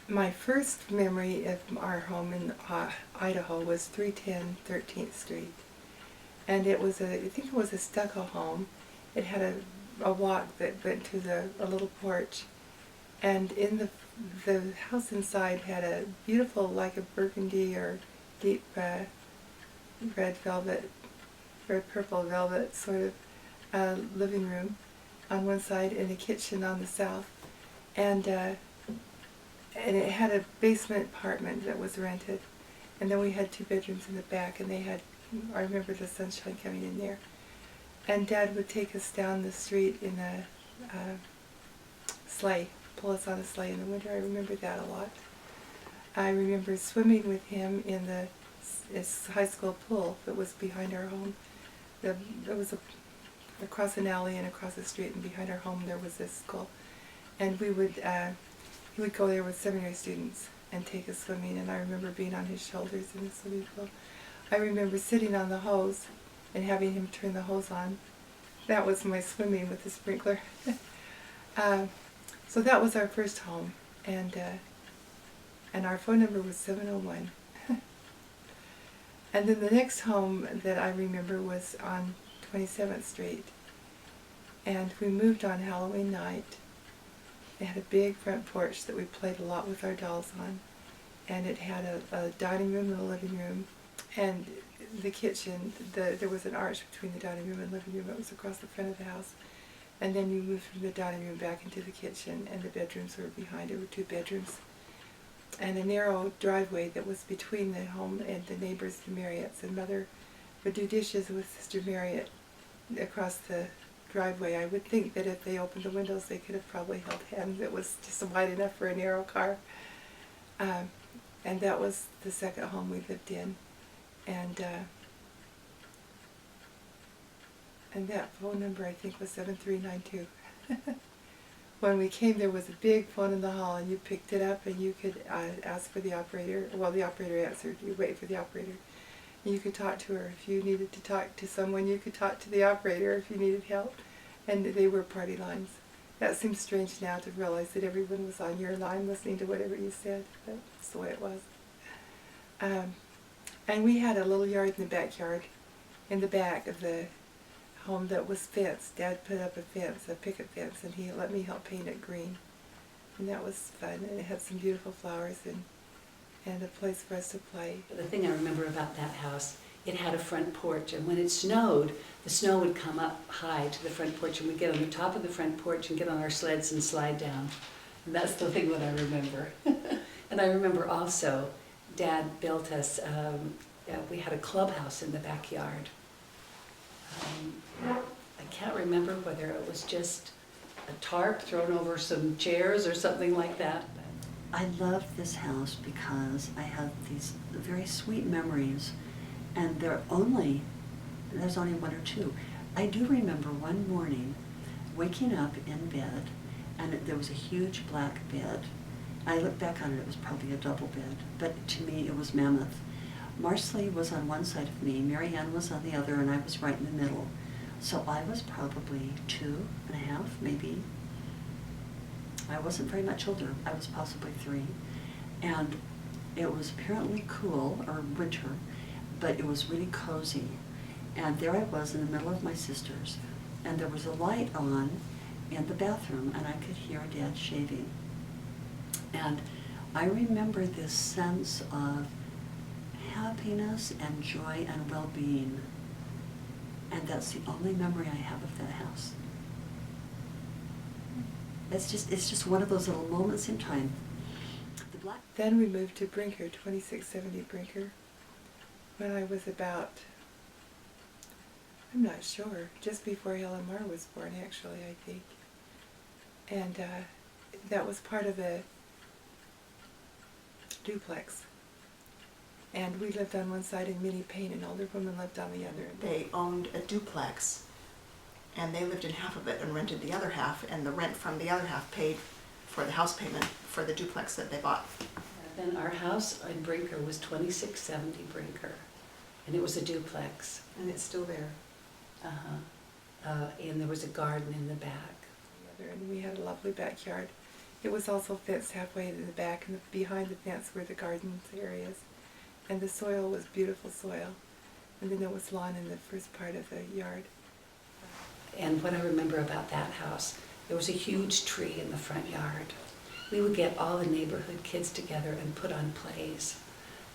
My first memory of our home in Idaho was 310 13th Street. And it was I think it was a stucco home. It had a walk that went to a little porch. And in the house inside had a beautiful, like a burgundy or deep red velvet, red purple velvet sort of living room on one side and a kitchen on the south. And it had a basement apartment that was rented. And then we had 2 bedrooms in the back, and I remember the sunshine coming in there. And Dad would take us down the street in a sleigh, pull us on a sleigh in the winter. I remember that a lot. I remember swimming with him in his high school pool that was behind our home. There was across an alley and across the street, and behind our home there was this school. And he would go there with seminary students and take us swimming, and I remember being on his shoulders in the swimming pool. I remember sitting on the hose and having him turn the hose on. That was my swimming with the sprinkler. So that was our first home, and our phone number was 701. And then the next home that I remember was on 27th Street, and we moved on Halloween night. It had a big front porch that we played a lot with our dolls on, and it had a dining room and a living room, and the kitchen. There was an arch between the dining room and living room. It was across the front of the house, and then you moved from the dining room back into the kitchen, and the bedrooms were behind. There were 2 bedrooms, and a narrow driveway that was between the home and the neighbors, the Marriotts, and Mother would do dishes with Sister Marriott across the driveway. I would think that if they opened the windows they could have probably held hands. It was just wide enough for a narrow car. And that was the second home we lived in. And that phone number I think was 7392. When we came there was a big phone in the hall, and you picked it up and you could ask for the operator. Well, the operator answered. You wait for the operator. And you could talk to her. If you needed to talk to someone, you could talk to the operator if you needed help. And they were party lines. That seems strange now to realize that everyone was on your line listening to whatever you said. But that's the way it was. And we had a little yard in the backyard, in the back of the home that was fenced. Dad put up a fence, a picket fence, and he let me help paint it green. And that was fun. And it had some beautiful flowers and a place for us to play. The thing I remember about that house, it had a front porch, and when it snowed, the snow would come up high to the front porch, and we'd get on the top of the front porch and get on our sleds and slide down. And that's the thing that I remember. And I remember also, Dad built us, we had a clubhouse in the backyard. I can't remember whether it was just a tarp thrown over some chairs or something like that. I love this house because I have these very sweet memories, and there's only 1 or 2. I do remember one morning waking up in bed, and there was a huge black bed. I look back on it, it was probably a double bed, but to me it was mammoth. Marsley was on one side of me, Mary Ann was on the other, and I was right in the middle. So I was probably 2.5, maybe. I wasn't very much older. I was possibly 3. And it was apparently cool, or winter, but it was really cozy. And there I was in the middle of my sisters, and there was a light on in the bathroom, and I could hear Dad shaving. And I remember this sense of happiness and joy and well-being. And that's the only memory I have of that house. It's just one of those little moments in time. Then we moved to Brinker, 2670 Brinker, when I was about, I'm not sure, just before Helen Mar was born, actually, I think. And that was part of a duplex. And we lived on one side and Minnie Payne, an older woman, lived on the other. They owned a duplex, and they lived in half of it and rented the other half, and the rent from the other half paid for the house payment for the duplex that they bought. Then our house in Brinker was 2670 Brinker, and it was a duplex. And it's still there. And there was a garden in the back. And we had a lovely backyard. It was also fenced halfway in the back, and behind the fence were the gardens areas. And the soil was beautiful soil. And then there was lawn in the first part of the yard. And what I remember about that house, there was a huge tree in the front yard. We would get all the neighborhood kids together and put on plays.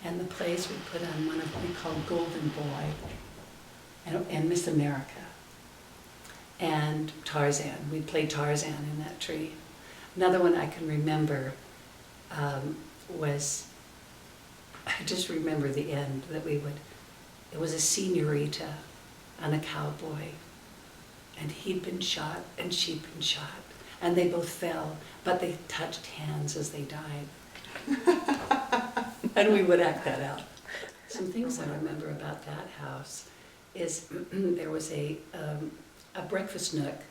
And the plays we put on one of what we called Golden Boy and Miss America and Tarzan. We played Tarzan in that tree. Another one I can remember was, I just remember the end that it was a señorita and a cowboy. And he'd been shot and she'd been shot. And they both fell, but they touched hands as they died. And we would act that out. Some things I remember about that house is there was a breakfast nook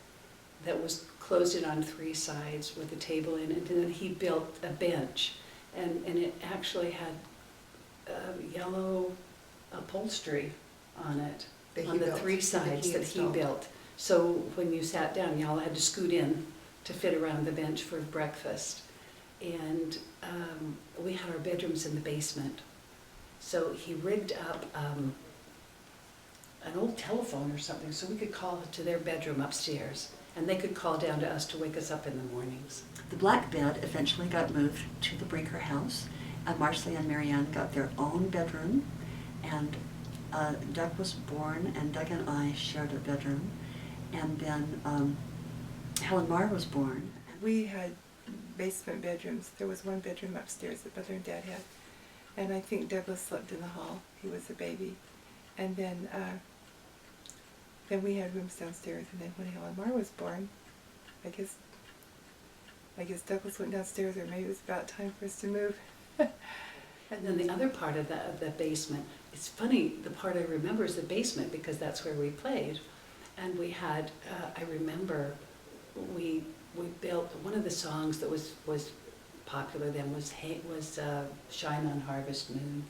that was closed in on 3 sides with a table in it, and then he built a bench, and it actually had yellow upholstery on it, That he on the built, 3 that sides he that he installed. built. So when you sat down, y'all had to scoot in to fit around the bench for breakfast. And we had our bedrooms in the basement. So he rigged up an old telephone or something so we could call to their bedroom upstairs. And they could call down to us to wake us up in the mornings. The black bed eventually got moved to the Brinker house, and Marcy and Marianne got their own bedroom, and Doug was born, and Doug and I shared a bedroom, and then Helen Marr was born. We had basement bedrooms. There was one bedroom upstairs that Mother and Dad had. And I think Douglas slept in the hall. He was a baby. And then we had rooms downstairs. And then when Helen Marr was born, I guess Douglas went downstairs, or maybe it was about time for us to move. And then the other part of the basement, it's funny, the part I remember is the basement because that's where we played. And we had, I remember, we built, one of the songs that was popular then was Shine on Harvest Moon.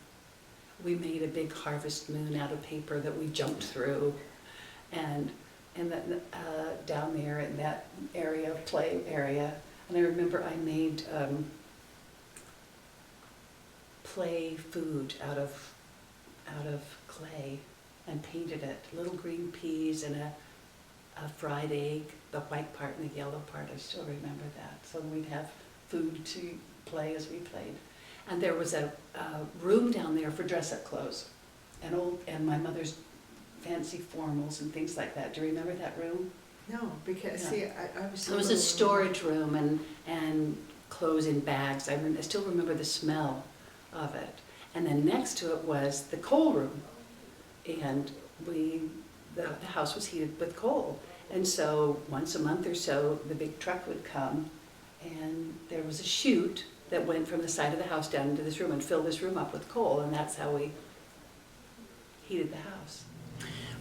We made a big harvest moon out of paper that we jumped through. And that, down there in that area, play area. And I remember I made play food out of clay and painted it. Little green peas and a fried egg, the white part and the yellow part. I still remember that. So we'd have food to play as we played. And there was a room down there for dress-up clothes and my mother's fancy formals and things like that. Do you remember that room? No, because, Yeah. see, I was so It was a little. storage room and clothes in bags. I still remember the smell of it. And then next to it was the coal room. And the house was heated with coal. And so once a month or so, the big truck would come and there was a chute that went from the side of the house down into this room and filled this room up with coal, and that's how we heated the house.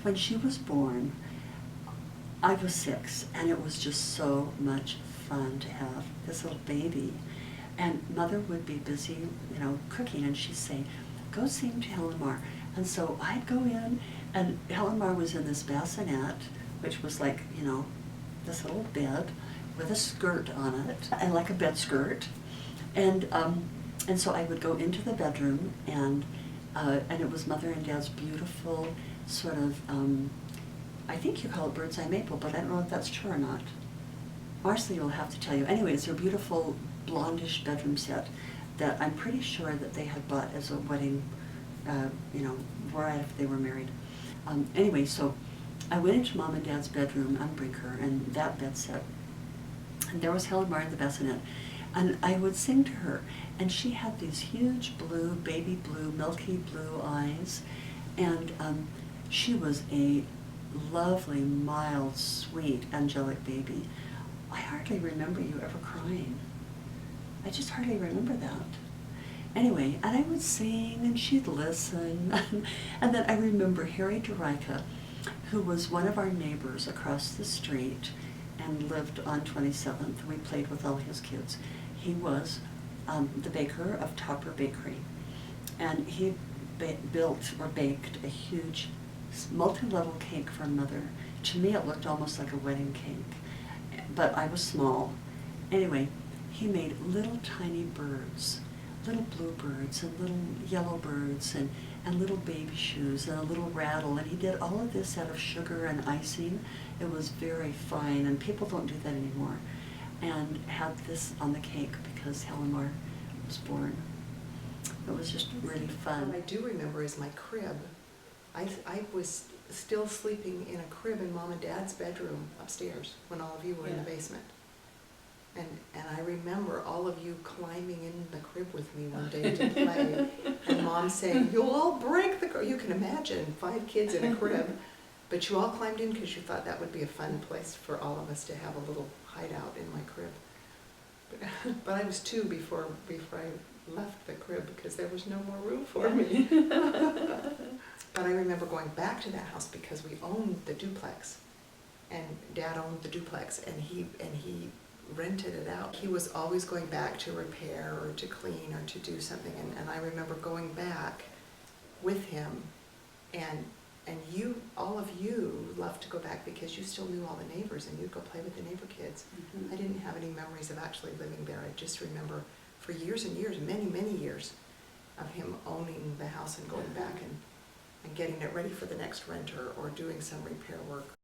When she was born, I was 6, and it was just so much fun to have this little baby. And Mother would be busy, cooking, and she'd say, "Go sing to Helen Marr." And so I'd go in, and Helen Marr was in this bassinet, which was like, this little bed with a skirt on it, and like a bed skirt. And so I would go into the bedroom, and it was Mother and Dad's beautiful sort of, I think you call it bird's eye maple, but I don't know if that's true or not. Marcy will have to tell you. Anyway, it's a beautiful blondish bedroom set that I'm pretty sure that they had bought as a wedding, right after they were married. Anyway, so I went into Mom and Dad's bedroom on Brinker, and that bed set, and there was Helen Marr in the bassinet, and I would sing to her, and she had these huge blue, baby blue, milky blue eyes, and she was a lovely, mild, sweet, angelic baby. I hardly remember you ever crying. I just hardly remember that. Anyway, and I would sing, and she'd listen, and then I remember Harry DeRica, who was one of our neighbors across the street and lived on 27th. We played with all his kids. He was the baker of Topper Bakery, and he built or baked a huge multi-level cake for Mother. To me, it looked almost like a wedding cake, but I was small. Anyway, he made little tiny birds, little bluebirds and little yellow birds and little baby shoes and a little rattle. And he did all of this out of sugar and icing. It was very fine, and people don't do that anymore. And had this on the cake because Eleanor was born. It was just really fun. What I do remember is my crib. I was still sleeping in a crib in Mom and Dad's bedroom upstairs when all of you were in the basement. And I remember all of you climbing in the crib with me one day to play, and Mom saying, "You'll all break the crib." You can imagine 5 kids in a crib, but you all climbed in because you thought that would be a fun place for all of us to have a little hideout in my crib. But I was 2 before I left the crib because there was no more room for me. But I remember going back to that house because we owned the duplex, and Dad owned the duplex, and he rented it out. He was always going back to repair or to clean or to do something, and I remember going back with him, and you, all of you, loved to go back because you still knew all the neighbors and you'd go play with the neighbor kids. Mhm. I didn't have any memories of actually living there. I just remember for years and years, many years, of him owning the house and going back and getting it ready for the next renter or doing some repair work.